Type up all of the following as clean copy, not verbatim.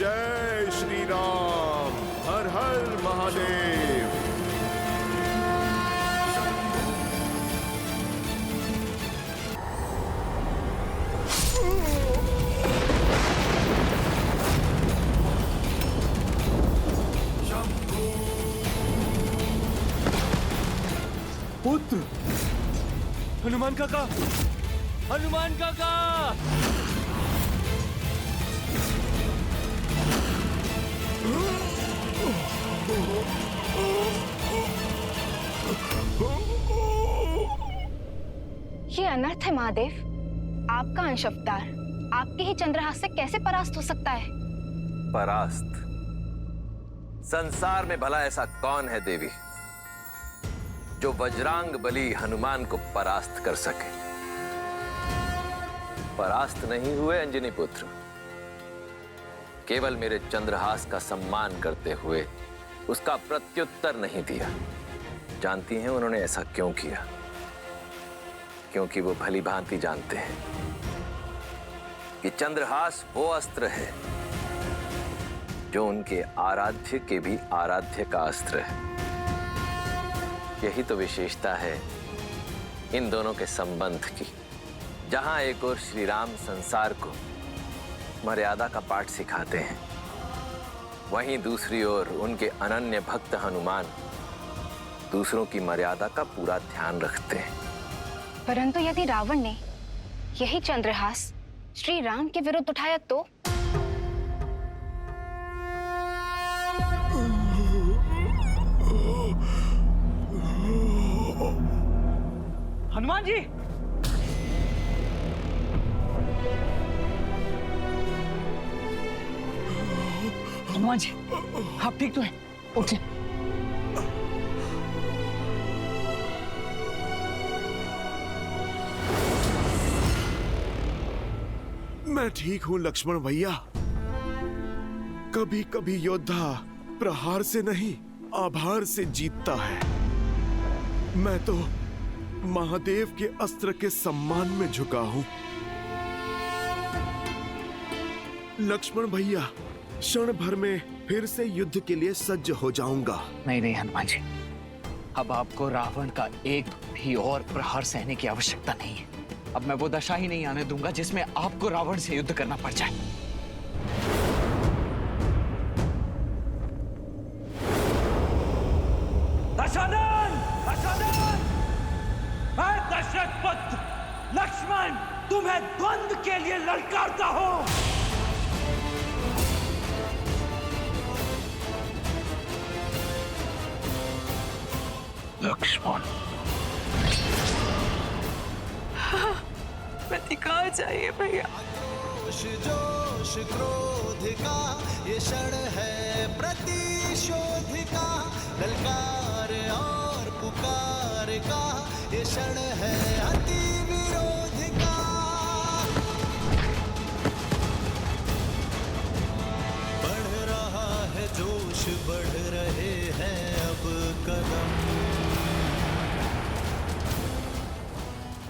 जय श्री राम। हर हर महादेव। पुत्र हनुमान काका, हनुमान काका। ये अनर्थ है महादेव। आपका अंश अवतार आपके ही चंद्रहास से कैसे परास्त हो सकता है? परास्त? संसार में भला ऐसा कौन है देवी जो वज्रांग बली हनुमान को परास्त कर सके? परास्त नहीं हुए अंजनी पुत्र, केवल मेरे चंद्रहास का सम्मान करते हुए उसका प्रत्युत्तर नहीं दिया। जानती हैं उन्होंने ऐसा क्यों किया? क्योंकि वो भली भांति जानते हैं कि चंद्रहास वो अस्त्र है जो उनके आराध्य के भी आराध्य का अस्त्र है। यही तो विशेषता है इन दोनों के संबंध की। जहां एक और श्री राम संसार को मर्यादा का पाठ सिखाते हैं, वहीं दूसरी ओर उनके अनन्य भक्त हनुमान दूसरों की मर्यादा का पूरा ध्यान रखते हैं। परंतु यदि रावण ने यही चंद्रहास श्री राम के विरुद्ध उठाया तो? हनुमान जी, हनुमान जी, आप ठीक तो हैं? उठिए। मैं ठीक हूं लक्ष्मण भैया। कभी कभी योद्धा प्रहार से नहीं आभार से जीतता है। मैं तो महादेव के अस्त्र के सम्मान में झुका हूं। लक्ष्मण भैया, क्षण भर में फिर से युद्ध के लिए सज्ज हो जाऊंगा। नहीं नहीं हनुमान जी, अब आपको रावण का एक भी और प्रहार सहने की आवश्यकता नहीं है। अब मैं वो दशा ही नहीं आने दूंगा जिसमें आपको रावण से युद्ध करना पड़ जाए। दशानन! दशानन! मैं दशरथ पुत्र लक्ष्मण तुम्हें द्वंद्व के लिए ललकारता हूं। लक्ष्मण, प्रतिकार चाहिए भैया। जोश क्रोध का ये क्षण है प्रतिशोध का, ललकार और पुकार का ये क्षण है अति विरोध का। बढ़ रहा है जोश, बढ़ रहे हैं अब कदम।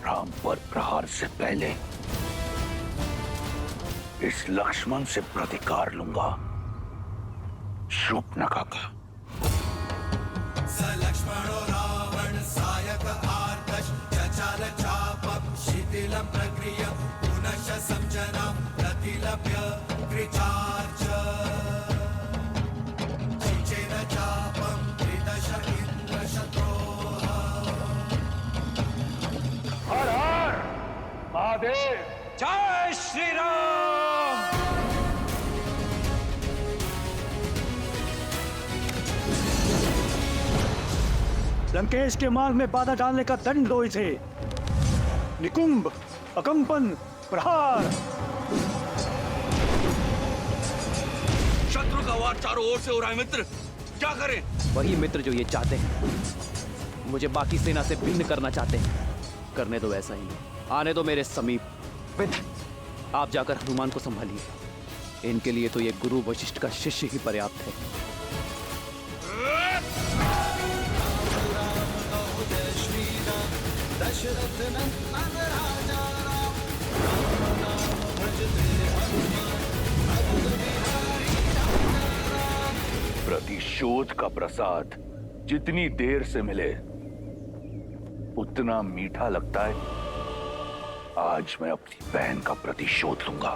राम पर प्रहार से पहले इस लक्ष्मण से प्रतिकार लूंगा। शूर्पणखा का। स लक्ष्मणो रावण सायक आर्तश चचाल चापम शिथिलं प्रक्रिय पुनश्च संजनं प्रतिलभ्य कृचार्च चिचेन चापम त्रिदश इंद्र शत्रोः। हर हर महादेव। जय श्री राम। लंकेश के मार्ग में बाधा डालने का दंड दो इसे। निकुंभ, अकंपन, प्रहार। शत्रु का वार चारों ओर से हो रहा है मित्र, क्या करें? वही मित्र जो ये चाहते हैं, मुझे बाकी सेना से भिन्न करना चाहते हैं। करने दो ऐसा ही, आने दो मेरे समीप। आप जाकर हनुमान को संभालिए। इनके लिए तो ये गुरु वशिष्ठ का शिष्य ही पर्याप्त है। दशरथ नंदन राजा राम, राम नाम भजते हनुमान, अद्भुत बिहारी प्रतिशोध का प्रसाद जितनी देर से मिले उतना मीठा लगता है। आज मैं अपनी बहन का प्रतिशोध लूंगा।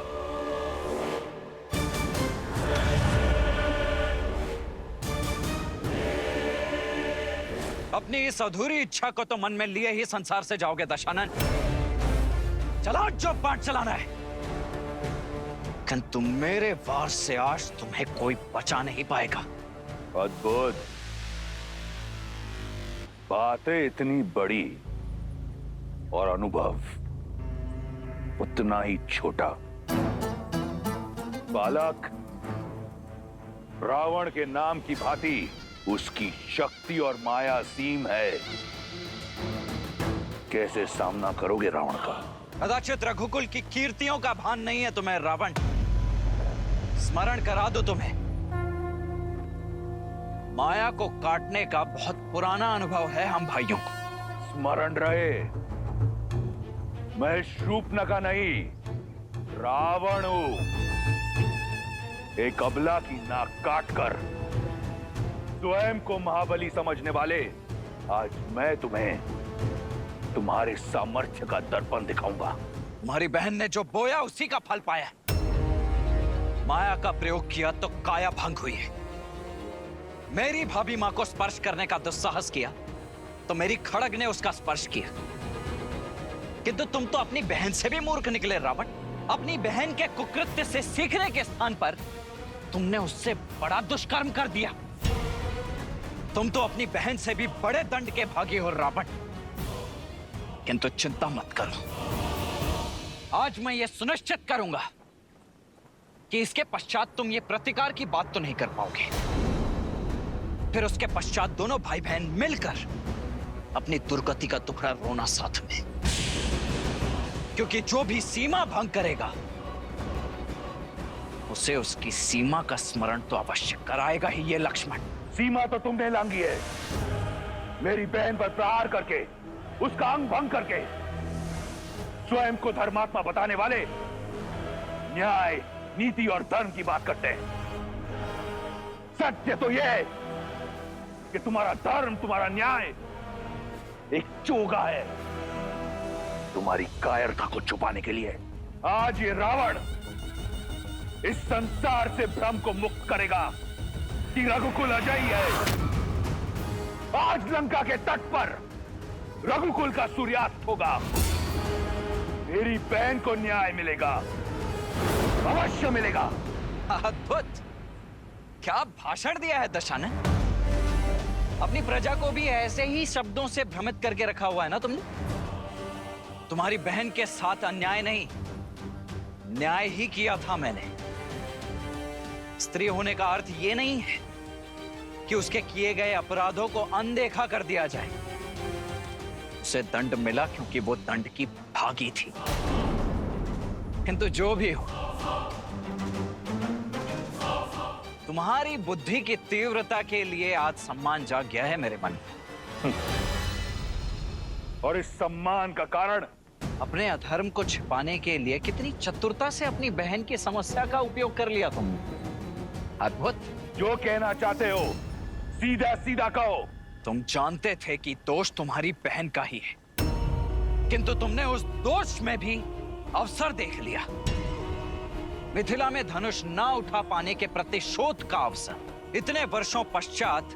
अपनी इस अधूरी इच्छा को तो मन में लिए ही संसार से जाओगे दशानन। चला जो पाठ चलाना है, किंतु मेरे वार से आज तुम्हें कोई बचा नहीं पाएगा। अद्भुत। बातें इतनी बड़ी और अनुभव उतना ही छोटा। बालक, रावण के नाम की भांति उसकी शक्ति और माया सीम है। कैसे सामना करोगे रावण का? कदाचित रघुकुल की कीर्तियों का भान नहीं है तुम्हें रावण। स्मरण करा दो तुम्हें, माया को काटने का बहुत पुराना अनुभव है हम भाइयों को। स्मरण रहे, मैं शूर्पणखा नहीं, रावण हूं। एक अबला की नाक काटकर स्वयं को महाबली समझने वाले, आज मैं तुम्हें तुम्हारे सामर्थ्य का दर्पण दिखाऊंगा। तुम्हारी बहन ने जो बोया उसी का फल पाया। माया का प्रयोग किया तो काया भंग हुई है। मेरी भाभी मां को स्पर्श करने का दुस्साहस किया तो मेरी खड़ग ने उसका स्पर्श किया। किंतु तुम तो अपनी बहन से भी मूर्ख निकले रावण। अपनी बहन के कुकृत्य से सीखने के स्थान पर तुमने उससे बड़ा दुष्कर्म कर दिया। तुम तो अपनी बहन से भी बड़े दंड के भागी हो रावण। किंतु चिंता मत करो, आज मैं ये सुनिश्चित करूंगा कि इसके पश्चात तुम ये प्रतिकार की बात तो नहीं कर पाओगे। फिर उसके पश्चात दोनों भाई बहन मिलकर अपनी दुर्गति का दुखड़ा रोना साथ में। क्योंकि जो भी सीमा भंग करेगा उसे उसकी सीमा का स्मरण तो अवश्य कराएगा ही ये लक्ष्मण। सीमा तो तुमने लांघी है। मेरी बहन पर प्रहार करके, उसका अंग भंग करके स्वयं को धर्मात्मा बताने वाले न्याय, नीति और धर्म की बात करते हैं। सत्य तो यह है कि तुम्हारा धर्म, तुम्हारा न्याय एक चोगा है। तुम्हारी कायरता को छुपाने के लिए आज ये रावण इस संसार से भ्रम को मुक्त करेगा कि रघुकुल अजयी है। आज लंका के तट पर रघुकुल का सूर्यास्त होगा। मेरी बहन को न्याय मिलेगा, अवश्य मिलेगा। अद्भुत, क्या भाषण दिया है दशानन। अपनी प्रजा को भी ऐसे ही शब्दों से भ्रमित करके रखा हुआ है ना तुमने। तुम्हारी बहन के साथ अन्याय नहीं, न्याय ही किया था मैंने। स्त्री होने का अर्थ यह नहीं है कि उसके किए गए अपराधों को अनदेखा कर दिया जाए। उसे दंड मिला क्योंकि वो दंड की भागी थी। किंतु जो भी हो, तुम्हारी बुद्धि की तीव्रता के लिए आज सम्मान जाग गया है मेरे मन में। और इस सम्मान का कारण अपने अधर्म को छिपाने के लिए कितनी चतुरता से अपनी बहन की समस्या का उपयोग कर लिया तुमने। अद्भुत। जो कहना चाहते हो सीधा सीधा कहो। तुम जानते थे कि दोष तुम्हारी बहन का ही है, किंतु तुमने उस दोष में भी अवसर देख लिया। मिथिला में धनुष ना उठा पाने के प्रतिशोध का अवसर। इतने वर्षों पश्चात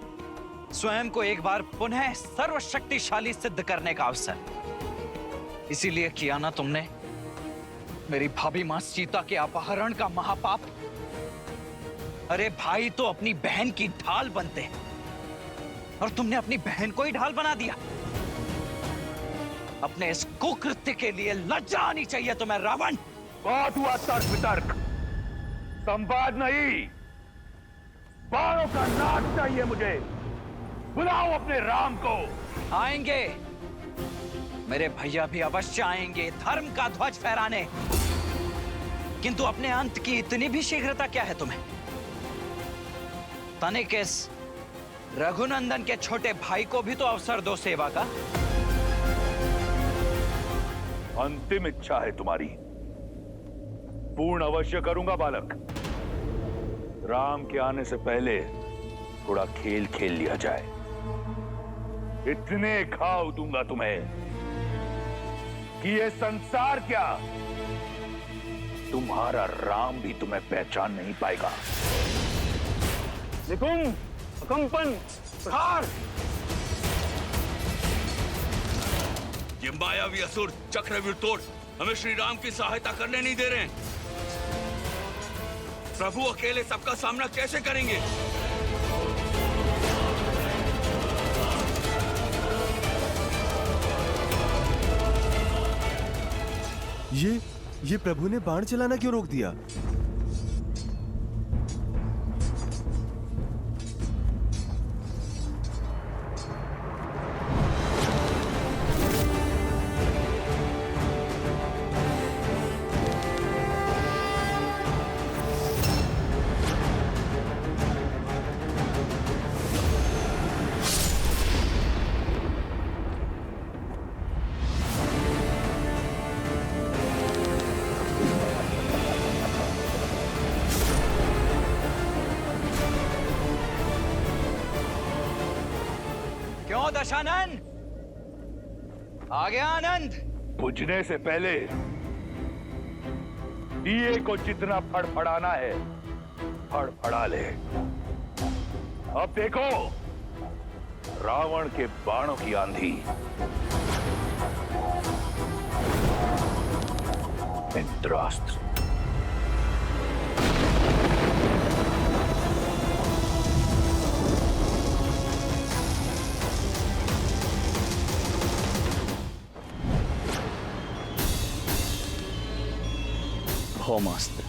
स्वयं को एक बार पुनः सर्वशक्तिशाली सिद्ध करने का अवसर। इसीलिए किया ना तुमने मेरी भाभी मां सीता के अपहरण का महापाप। अरे भाई तो अपनी बहन की ढाल बनते हैं और तुमने अपनी बहन को ही ढाल बना दिया। अपने इस कुकृत्य के लिए लज्जा आनी चाहिए तुम्हें रावण। बहुत हुआ तर्क वितर्क, संवाद नहीं। बाणों का नाच चाहिए मुझे। बुलाओ अपने राम को। आएंगे, मेरे भैया भी अवश्य आएंगे धर्म का ध्वज फहराने। किंतु अपने अंत की इतनी भी शीघ्रता क्या है तुम्हें? तनिक इस रघुनंदन के छोटे भाई को भी तो अवसर दो सेवा का। अंतिम इच्छा है तुम्हारी, पूर्ण अवश्य करूंगा बालक। राम के आने से पहले थोड़ा खेल खेल लिया जाए। इतने घाव दूंगा तुम्हें कि ये संसार क्या, तुम्हारा राम भी तुम्हें पहचान नहीं पाएगा। निकुंभ, अकंपन, प्रहार। ये मायावी असुर चक्रव्यूह तोड़ हमें श्री राम की सहायता करने नहीं दे रहे हैं। प्रभु अकेले सबका सामना कैसे करेंगे? ये प्रभु ने बाण चलाना क्यों रोक दिया? क्यों दशानन? आ गया आनंद? बुझने से पहले दिए को जितना फड़फड़ाना है फड़फड़ा ले। अब देखो रावण के बाणों की आंधी। इंद्रास्त्र। भौमास्त्र।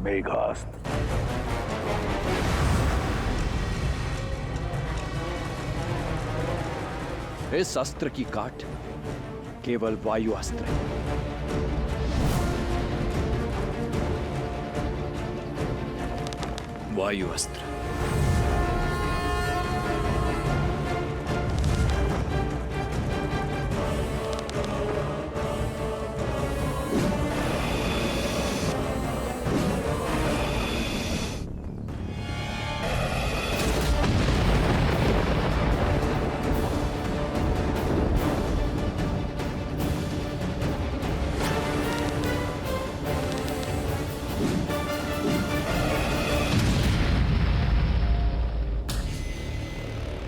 मेघास्त्र। इस अस्त्र की काट केवल वायु अस्त्र है। वायु अस्त्र।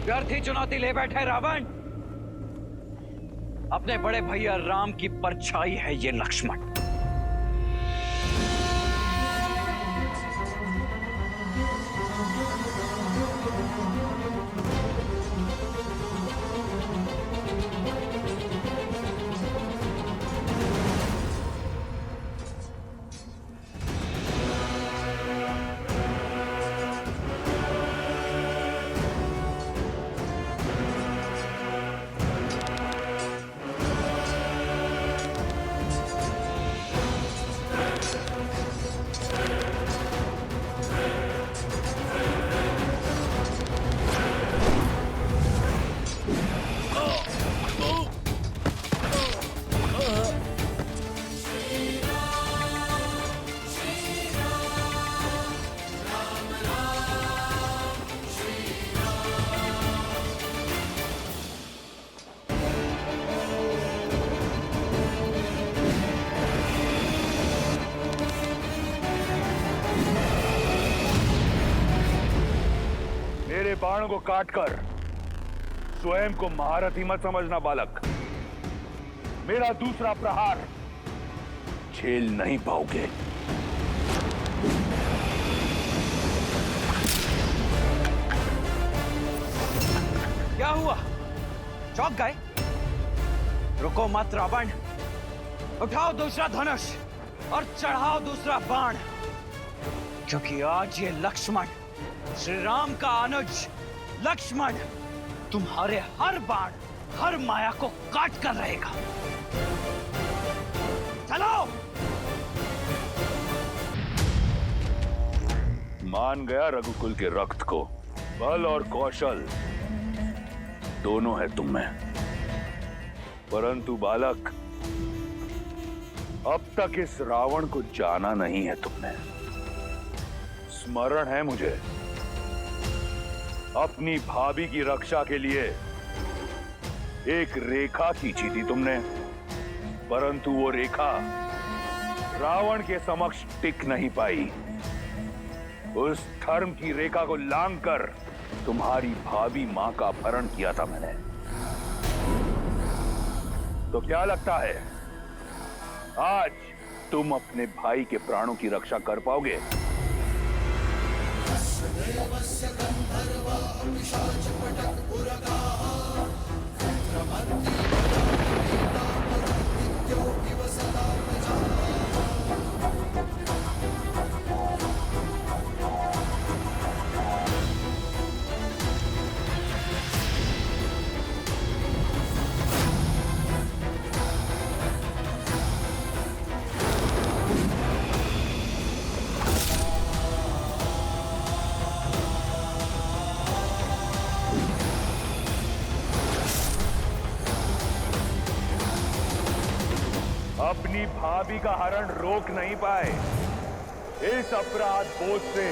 व्यर्थी चुनौती ले बैठे रावण। अपने बड़े भैया राम की परछाई है ये लक्ष्मण। मेरे बाण को काटकर स्वयं को महारथी मत समझना बालक। मेरा दूसरा प्रहार झेल नहीं पाओगे। क्या हुआ? चौंक गए? रुको मत रावण। उठाओ दूसरा धनुष और चढ़ाओ दूसरा बाण, क्योंकि आज ये लक्ष्मण, श्री राम का अनुज लक्ष्मण, तुम्हारे हर बाण हर माया को काट कर रहेगा। चलो। मान गया रघुकुल के रक्त को। बल और कौशल दोनों है तुम में, परंतु बालक, अब तक इस रावण को जाना नहीं है तुमने। स्मरण है मुझे, अपनी भाभी की रक्षा के लिए एक रेखा खींची थी तुमने, परंतु वो रेखा रावण के समक्ष टिक नहीं पाई। उस धर्म की रेखा को लांघकर तुम्हारी भाभी मां का अपहरण किया था मैंने। तो क्या लगता है आज तुम अपने भाई के प्राणों की रक्षा कर पाओगे? अपनी भाभी का हरण रोक नहीं पाए, इस अपराध बोझ से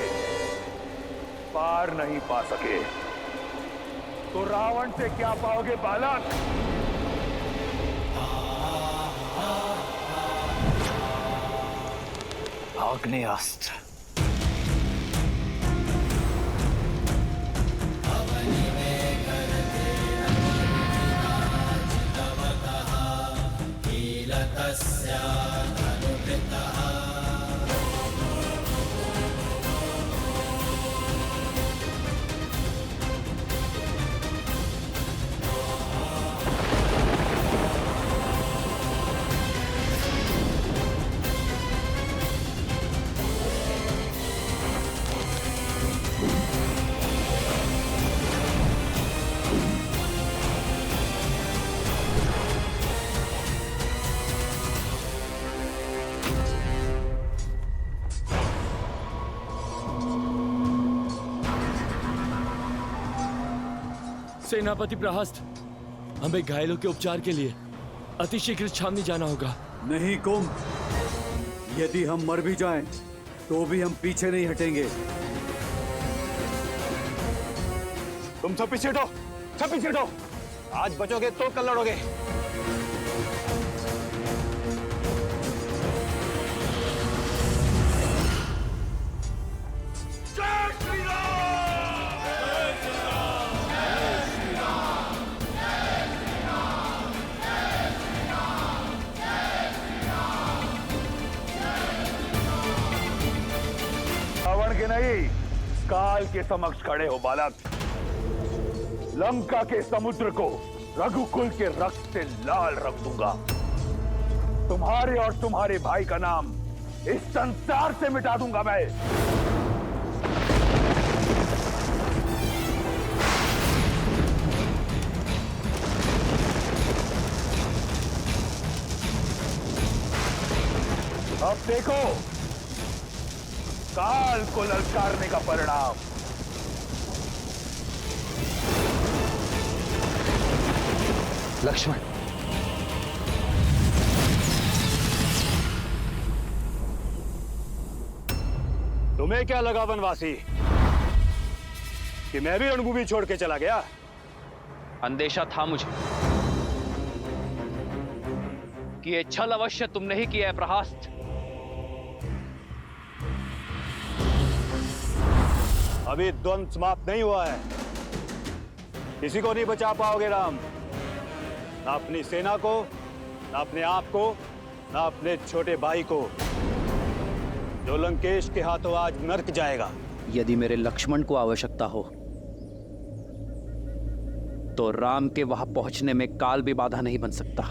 पार नहीं पा सके, तो रावण से क्या पाओगे बालक? आग्नेयास्त्र। सेनापति प्रहस्त, हमें घायलों के उपचार के लिए अतिशीघ्र छावनी जाना होगा। नहीं कुंभ, यदि हम मर भी जाएं, तो भी हम पीछे नहीं हटेंगे। तुम सब पीछे हटो, सब पीछे हटो। आज बचोगे तो कल लड़ोगे। रावण के नहीं, काल के समक्ष खड़े हो बालक। लंका के समुद्र को रघुकुल के रक्त से लाल रख दूंगा। तुम्हारे और तुम्हारे भाई का नाम इस संसार से मिटा दूंगा मैं। अब देखो काल को ललकारने का परिणाम। लक्ष्मण, तुम्हें क्या लगा वनवासी कि मैं भी रणभूमि छोड़ के चला गया? अंदेशा था मुझे कि ये छल अवश्य तुमने ही किया है प्रहस्त। अभी द्वंद्व समाप्त नहीं हुआ है। किसी को नहीं बचा पाओगे राम, ना अपनी सेना को, ना अपने आप को, ना अपने छोटे भाई को, जो लंकेश के हाथों आज नर्क जाएगा। यदि मेरे लक्ष्मण को आवश्यकता हो तो राम के वहां पहुंचने में काल भी बाधा नहीं बन सकता।